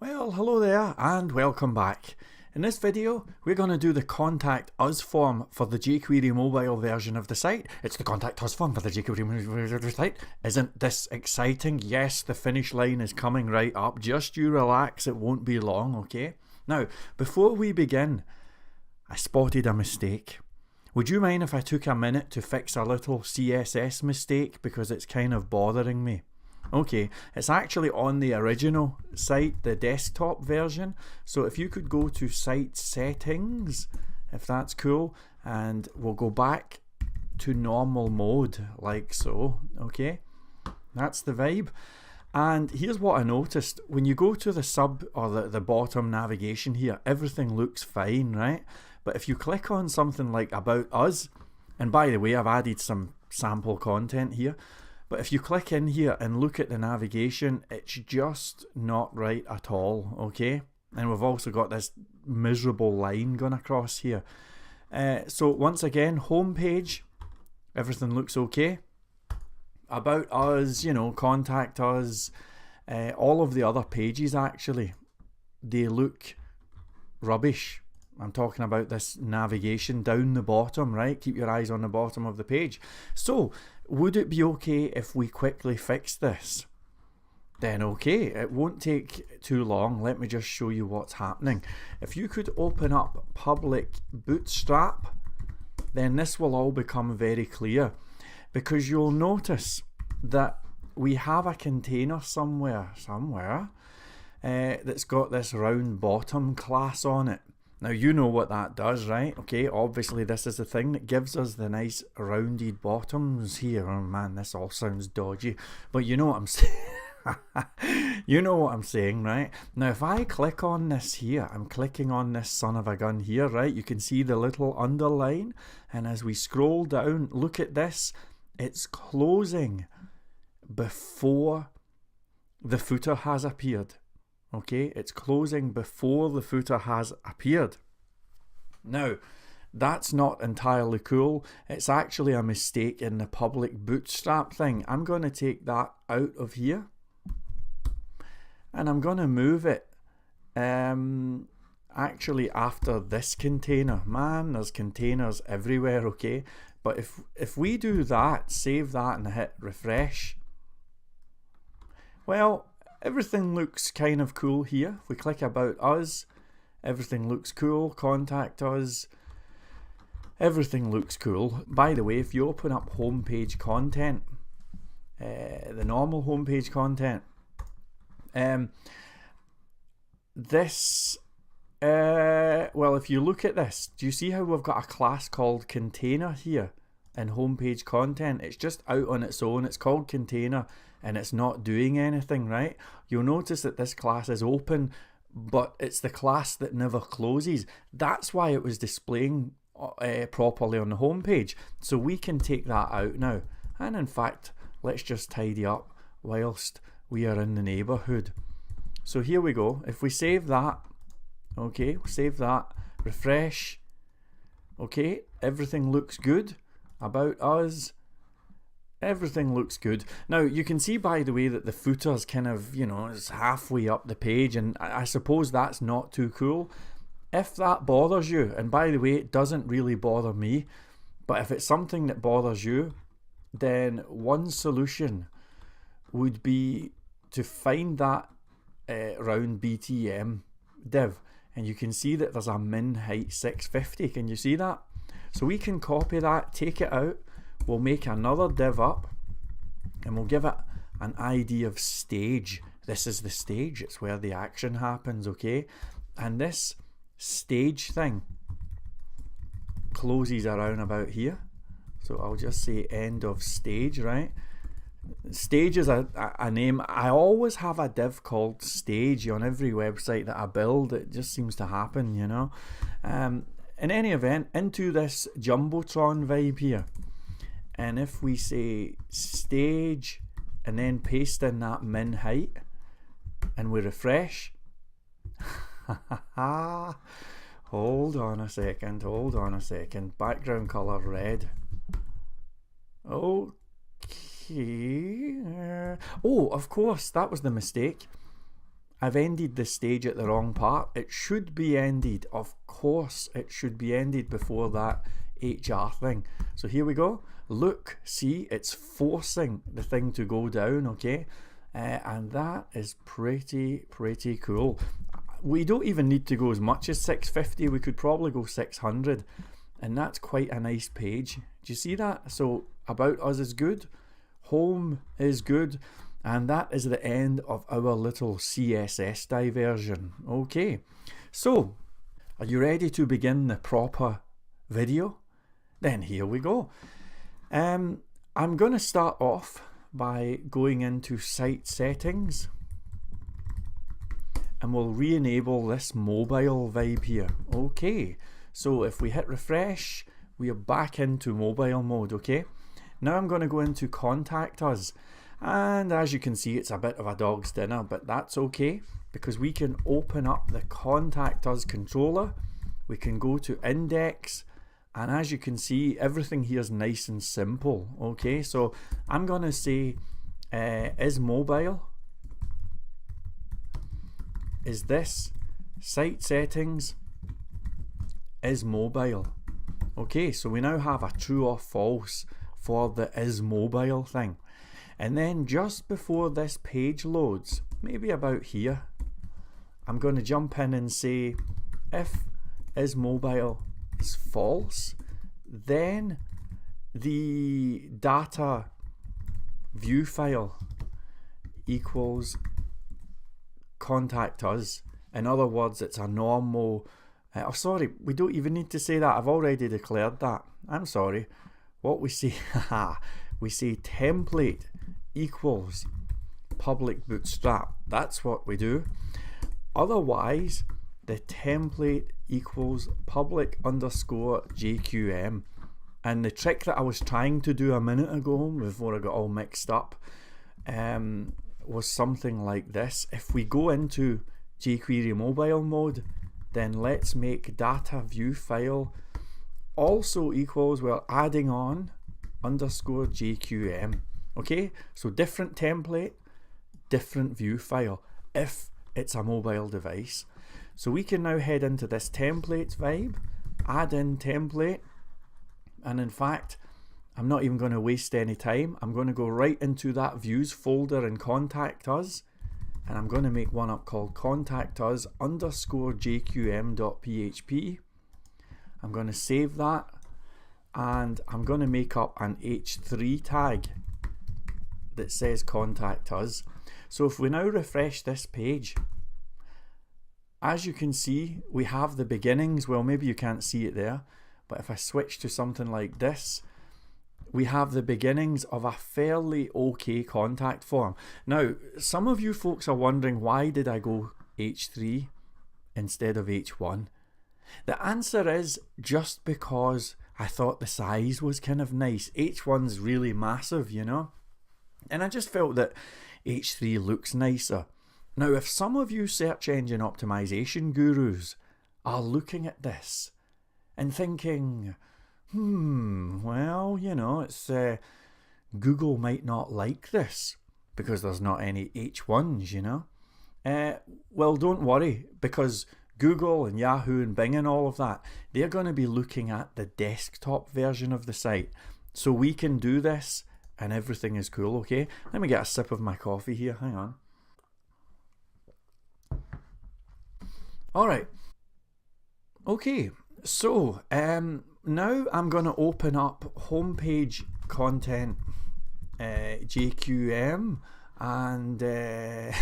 Well, hello there and welcome back. In this video, we're going to do the Contact Us form for the jQuery mobile version of the site. It's the Contact Us form for the jQuery mobile version of the site. Isn't this exciting? Yes, the finish line is coming right up. Just you relax, it won't be long, okay? Now, before we begin, I spotted a mistake. Would you mind if I took a minute to fix a little CSS mistake because it's kind of bothering me? Okay, it's actually on the original site, the desktop version. So if you could go to site settings, if that's cool, and we'll go back to normal mode like so. Okay, that's the vibe. And here's what I noticed. When you go to the sub or the bottom navigation here, everything looks fine, right? But if you click on something like About Us, and by the way, I've added some sample content here, but if you click in here and look at the navigation, it's just not right at all, okay? And we've also got this miserable line going across here. So once again, homepage, everything looks okay. About Us, you know, Contact Us, all of the other pages actually, they look rubbish. I'm talking about this navigation down the bottom, right? Keep your eyes on the bottom of the page. So, would it be okay if we quickly fix this? Then okay, it won't take too long. Let me just show you what's happening. If you could open up public bootstrap, then this will all become very clear, because you'll notice that we have a container somewhere that's got this round bottom class on it. Now you know what that does, right? Okay, obviously this is the thing that gives us the nice rounded bottoms here. Oh man, this all sounds dodgy, but you know what I'm saying. You know what I'm saying, right? Now if I click on this here, I'm clicking on this son of a gun here, right? You can see the little underline, and as we scroll down, look at this. It's closing before the footer has appeared. Okay, it's closing before the footer has appeared. Now, that's not entirely cool. It's actually a mistake in the public bootstrap thing. I'm going to take that out of here, and I'm going to move it actually after this container. Man, there's containers everywhere, okay? But if we do that, save that and hit refresh, well, everything looks kind of cool here. If we click About Us, everything looks cool. Contact Us, everything looks cool. By the way, if you open up homepage content, the normal homepage content, well, if you look at this, do you see how we've got a class called container here in homepage content? It's just out on its own. It's called container and it's not doing anything, right? You'll notice that this class is open, but it's the class that never closes. That's why it was displaying properly on the homepage. So we can take that out now. And in fact, let's just tidy up whilst we are in the neighborhood. So here we go. If we save that, okay, save that, refresh, okay, everything looks good. About Us, everything looks good. Now you can see, by the way, that the footer's kind of, you know, is halfway up the page, and I suppose that's not too cool. If that bothers you, and by the way, it doesn't really bother me, but if it's something that bothers you, then one solution would be to find that round BTM div, and you can see that there's a min height 650. Can you see that? So we can copy that, take it out, we'll make another div up, and we'll give it an ID of stage. This is the stage, it's where the action happens, okay? And this stage thing closes around about here. So I'll just say end of stage, right? Stage is a name. I always have a div called stage on every website that I build. It just seems to happen, you know. In any event, into this Jumbotron vibe here, and if we say stage and then paste in that min height and we refresh, hold on a second, background color red, okay, oh, of course, that was the mistake. I've ended the stage at the wrong part. It should be ended, of course, it should be ended before that HR thing. So here we go. Look, see, it's forcing the thing to go down, okay? And that is pretty cool. We don't even need to go as much as 650. We could probably go 600, and that's quite a nice page. Do you see that? So About Us is good, Home is good, and that is the end of our little CSS diversion. Okay, so are you ready to begin the proper video? Then here we go. I'm going to start off by going into site settings, and we'll re-enable this mobile vibe here. Okay, so if we hit refresh, we are back into mobile mode. Okay, now I'm going to go into Contact Us, and as you can see, it's a bit of a dog's dinner, but that's okay because we can open up the Contact Us controller. We can go to Index, and as you can see, everything here is nice and simple. Okay, so I'm going to say is mobile, is this site settings, is mobile. Okay, so we now have a true or false for the is mobile thing. And then just before this page loads, maybe about here, I'm going to jump in and say if is mobile is false, then the data view file equals Contact Us. In other words, it's a normal oh sorry, we don't even need to say that. I've already declared that. I'm sorry. What we say, we say template equals public bootstrap. That's what we do. Otherwise, the template equals public underscore JQM. And the trick that I was trying to do a minute ago before I got all mixed up was something like this. If we go into jQuery mobile mode, then let's make data view file also equals, well, adding on underscore JQM. Okay, so different template, different view file if it's a mobile device. So we can now head into this templates vibe, add in template, and in fact, I'm not even going to waste any time. I'm going to go right into that views folder and Contact Us, and I'm going to make one up called Contact Us underscore JQM.php. I'm going to save that, and I'm going to make up an H3 tag that says Contact Us. So if we now refresh this page, as you can see, we have the beginnings. Well, maybe you can't see it there, but if I switch to something like this, we have the beginnings of a fairly okay contact form. Now, some of you folks are wondering, why did I go H3 instead of H1? The answer is just because I thought the size was kind of nice. H1's really massive, you know, and I just felt that H3 looks nicer. Now, if some of you search engine optimization gurus are looking at this and thinking, well, you know, it's Google might not like this because there's not any H1s, you know. Well, don't worry, because Google and Yahoo and Bing and all of that, they're going to be looking at the desktop version of the site. So we can do this and everything is cool, okay? Let me get a sip of my coffee here, hang on. Alright, okay, so now I'm going to open up homepage content JQM, and then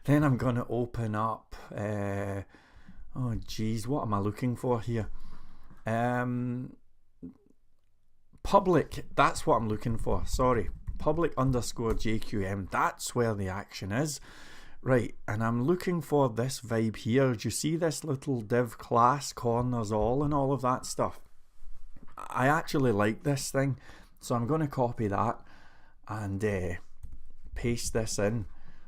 I'm going to open up oh geez, what am I looking for here? Public, that's what I'm looking for, sorry, public underscore JQM, that's where the action is. Right, and I'm looking for this vibe here. Do you see this little div class, corners all, and all of that stuff? I actually like this thing, so I'm going to copy that and paste this in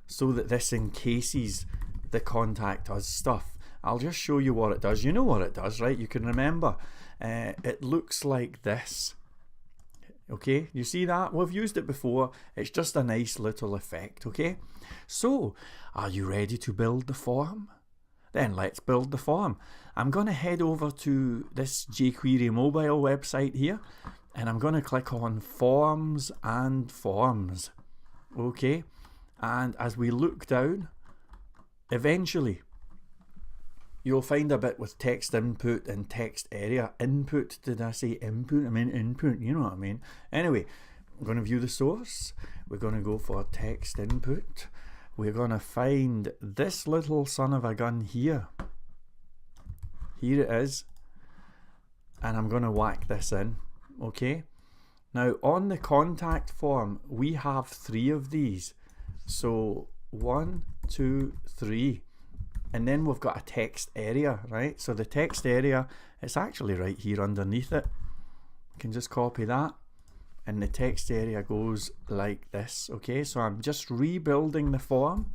so that this encases the Contact Us stuff. I'll just show you what it does. You know what it does, right? You can remember. It looks like this. Okay, you see that? We've used it before. It's just a nice little effect, okay? So, are you ready to build the form? Then let's build the form. I'm going to head over to this jQuery mobile website here, and I'm going to click on Forms and Forms. Okay, and as we look down, eventually you'll find a bit with text input and text area. Input, did I say input? I mean input, you know what I mean. Anyway, I'm going to view the source. We're going to go for text input. We're going to find this little son of a gun here. Here it is. And I'm going to whack this in. Okay. Now on the contact form, we have 3 of these. So 1, 2, 3. And then we've got a text area, right? So the text area, it's actually right here underneath it. I can just copy that. And the text area goes like this, okay? So I'm just rebuilding the form,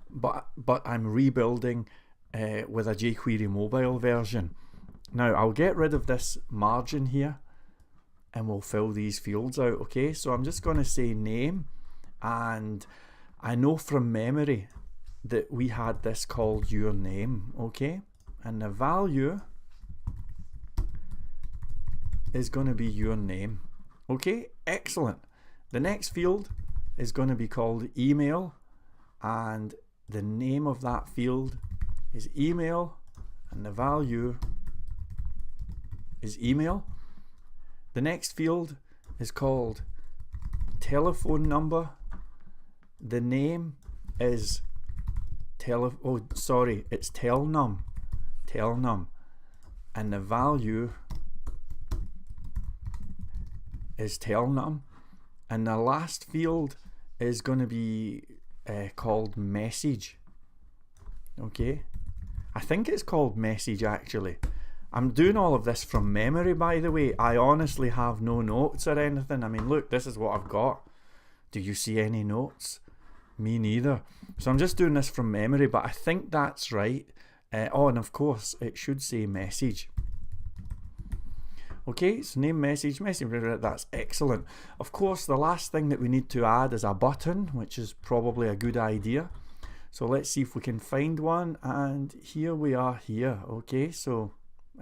but I'm rebuilding with a jQuery mobile version. Now I'll get rid of this margin here and we'll fill these fields out, okay? So I'm just going to say name, and I know from memory that we had this called your name, okay? And the value is going to be your name. Okay, excellent. The next field is going to be called email, and the name of that field is email, and the value is email. The next field is called telephone number. The name is it's telnum, and the value is telnum. And the last field is going to be called message. Okay, I think it's called message actually. I'm doing all of this from memory, by the way. I honestly have no notes or anything. I mean, look, this is what I've got. Do you see any notes? Me neither. So I'm just doing this from memory, but I think that's right. Oh, and of course it should say message. Okay, so name, message, that's excellent. Of course, the last thing that we need to add is a button, which is probably a good idea. So let's see if we can find one, and here we are here. Okay, so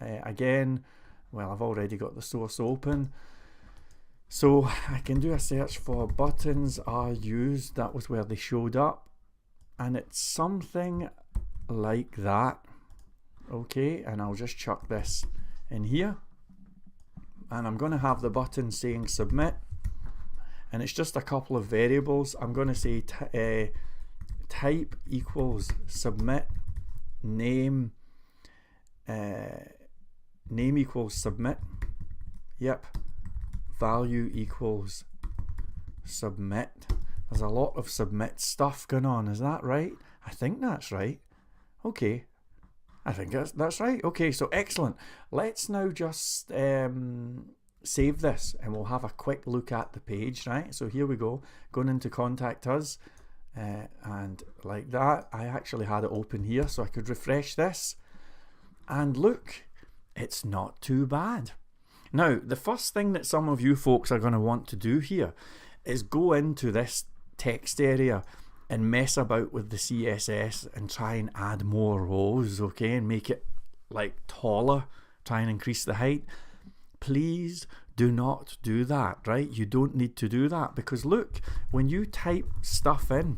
again, well, I've already got the source open. So I can do a search for buttons are used. That was where they showed up. And it's something like that. Okay, and I'll just chuck this in here. And I'm going to have the button saying submit. And it's just a couple of variables. I'm going to say type equals submit, name equals submit. Yep. Value equals submit. There's a lot of submit stuff going on, is that right? I think that's right. Okay, I think that's right. Okay, so excellent. Let's now just save this and we'll have a quick look at the page, right? So here we go, going into Contact Us, and like that. I actually had it open here so I could refresh this, and look, it's not too bad. Now, the first thing that some of you folks are going to want to do here is go into this text area and mess about with the CSS and try and add more rows, okay, and make it like taller, try and increase the height. Please do not do that, right? You don't need to do that, because look, when you type stuff in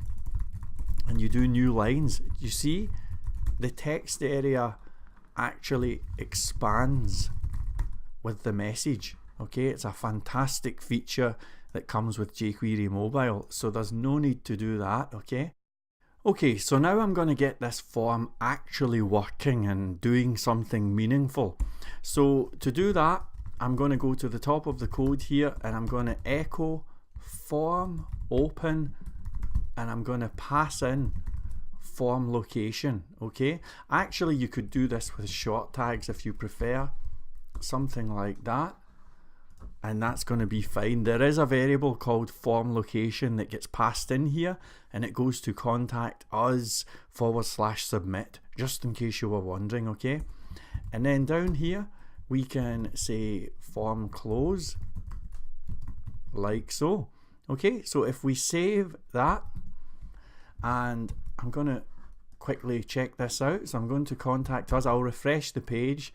and you do new lines, you see the text area actually expands with the message. Okay, it's a fantastic feature that comes with jQuery mobile, so there's no need to do that. Okay, so now I'm going to get this form actually working and doing something meaningful. So to do that, I'm going to go to the top of the code here and I'm going to echo form open, and I'm going to pass in form location. Okay, actually you could do this with short tags if you prefer, something like that, and that's going to be fine. There is a variable called form location that gets passed in here, and it goes to contact us /submit, just in case you were wondering. Okay, and then down here we can say form close, like so. Okay, so if we save that, and I'm going to quickly check this out. So I'm going to contact us. I'll refresh the page.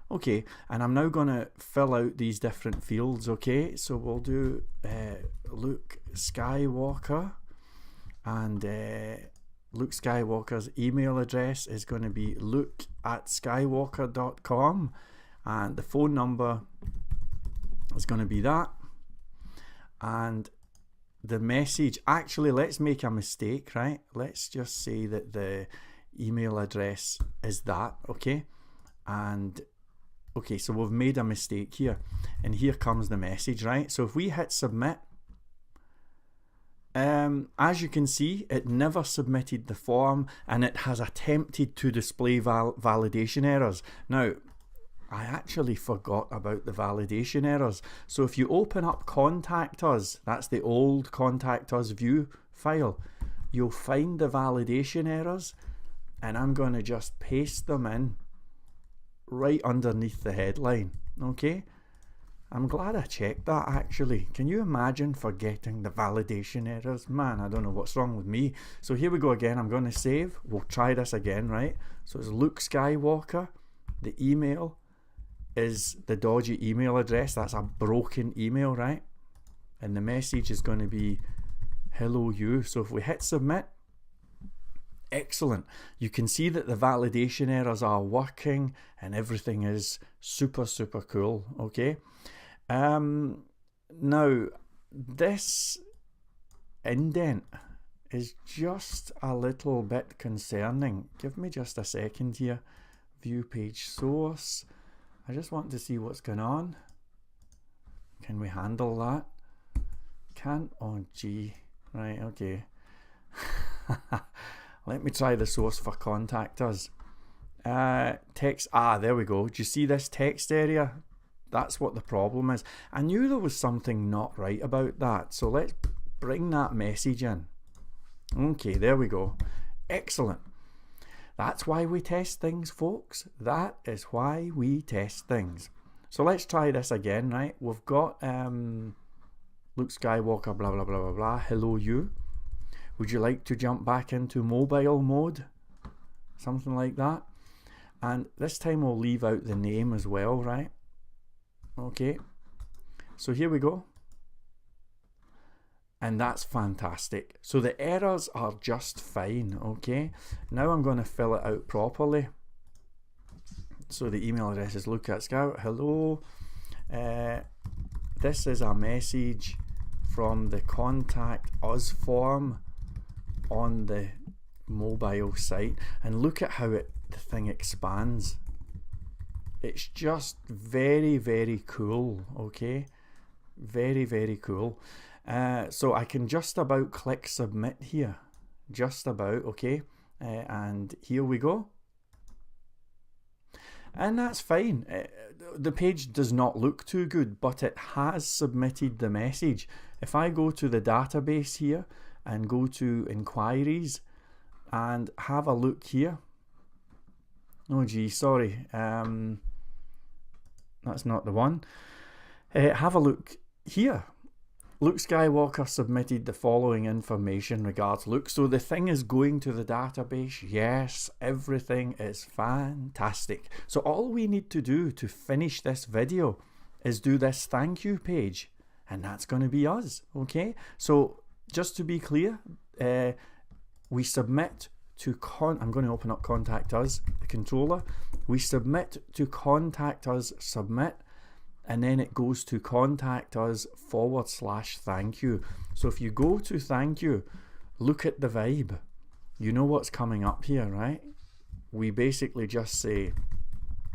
Okay, and I'm now going to fill out these different fields. Okay, so we'll do Luke Skywalker, and Luke Skywalker's email address is going to be luke@skywalker.com, and the phone number is going to be that, and the message, actually let's make a mistake, right? Let's just say that the email address is that, okay? And okay, so we've made a mistake here, and here comes the message, right? So if we hit submit, as you can see, it never submitted the form, and it has attempted to display validation errors. Now, I actually forgot about the validation errors. So if you open up Contact Us, that's the old Contact Us view file, you'll find the validation errors, and I'm going to just paste them in right underneath the headline. Okay, I'm glad I checked that actually. Can you imagine forgetting the validation errors? Man, I don't know what's wrong with me. So here we go again. I'm going to save. We'll try this again, right? So it's Luke Skywalker. The email is the dodgy email address. That's a broken email, right? And the message is going to be hello you. So if we hit submit, excellent. You can see that the validation errors are working and everything is super cool. Okay. Now this indent is just a little bit concerning. Give me just a second here. View page source. I just want to see what's going on. Can we handle that? Can't? Oh gee. Right, okay. Let me try the source for Contact Us. Text, there we go. Do you see this text area? That's what the problem is. I knew there was something not right about that. So let's bring that message in. Okay, there we go. Excellent. That's why we test things, folks. That is why we test things. So let's try this again, right? We've got Luke Skywalker, blah, blah, blah, blah, blah. Hello, you. Would you like to jump back into mobile mode? Something like that. And this time we'll leave out the name as well, right? Okay. So here we go. And that's fantastic. So the errors are just fine, okay? Now I'm going to fill it out properly. So the email address is luke@scout. Hello. This is a message from the Contact Us form on the mobile site. And look at how the thing expands. It's just very cool, okay? Very cool. So I can just about click submit here, just about, okay, and here we go, and that's fine. The page does not look too good, but it has submitted the message. If I go to the database here and go to inquiries and have a look here, oh gee, sorry, that's not the one. Have a look here. Luke Skywalker submitted the following information regards Luke. So the thing is going to the database. Yes, everything is fantastic. So all we need to do to finish this video is do this thank you page, and that's going to be us. Okay, so just to be clear, we submit to I'm going to open up Contact Us, the controller. We submit to Contact Us submit, and then it goes to Contact Us /thank you. So if you go to thank you, look at the vibe. You know what's coming up here, right? We basically just say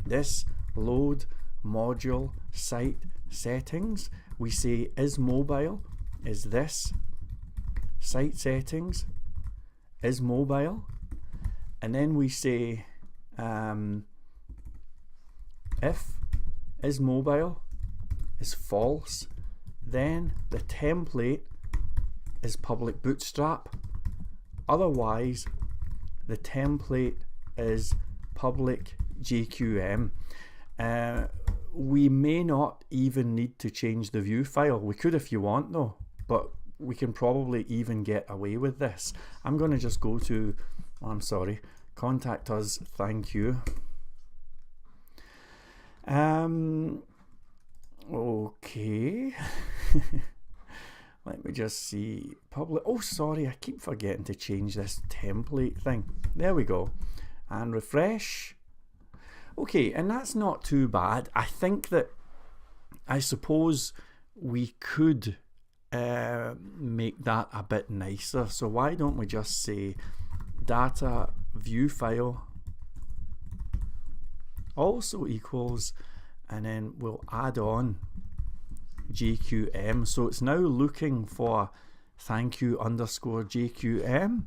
this load module site settings. We say is mobile, is this site settings, is mobile, and then we say if is mobile is false, then the template is public bootstrap. Otherwise, the template is public JQM. we may not even need to change the view file. We could if you want though, but we can probably even get away with this. I'm going to just go to, I'm sorry, contact us, thank you. Okay. Let me just see. Public. Oh, sorry, I keep forgetting to change this template thing. There we go. And refresh. Okay, and that's not too bad. I think that, I suppose we could make that a bit nicer. So why don't we just say data view file also equals, and then we'll add on JQM. So it's now looking for thank you underscore JQM,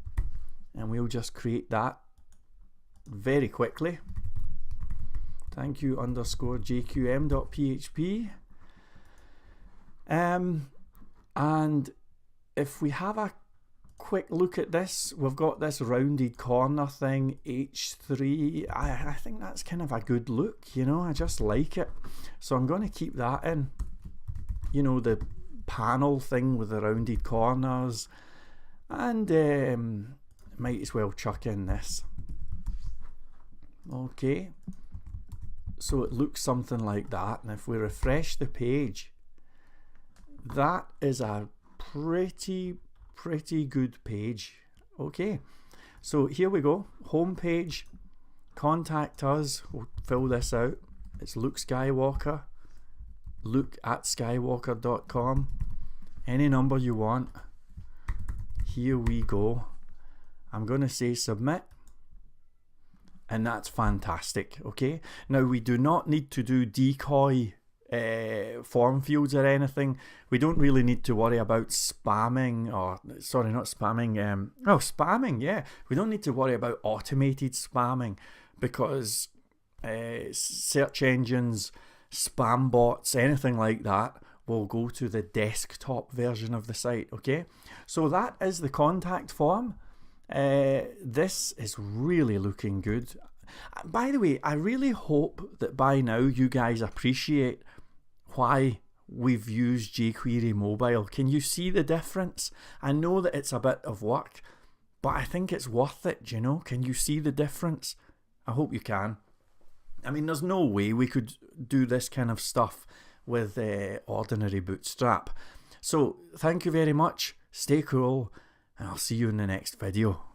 and we'll just create that very quickly. Thank you underscore JQM.php. And if we have a quick look at this, we've got this rounded corner thing, H3. I think that's kind of a good look, you know, I just like it. So I'm going to keep that in. You know, the panel thing with the rounded corners, and might as well chuck in this. Okay, so it looks something like that, and if we refresh the page, that is a pretty good page. Okay, so here we go, home page, contact us, we'll fill this out. It's Luke Skywalker, luke@skywalker.com, any number you want. Here we go. I'm going to say submit, and that's fantastic. Okay, now we do not need to do decoy form fields or anything. We don't really need to worry about spamming, or sorry, not spamming, spamming, yeah. We don't need to worry about automated spamming, because search engines, spam bots, anything like that will go to the desktop version of the site. Okay, so that is the contact form. This is really looking good. By the way, I really hope that by now you guys appreciate why we've used jQuery mobile. Can you see the difference? I know that it's a bit of work, but I think it's worth it, you know? Can you see the difference? I hope you can. I mean, there's no way we could do this kind of stuff with ordinary Bootstrap. So thank you very much, stay cool, and I'll see you in the next video.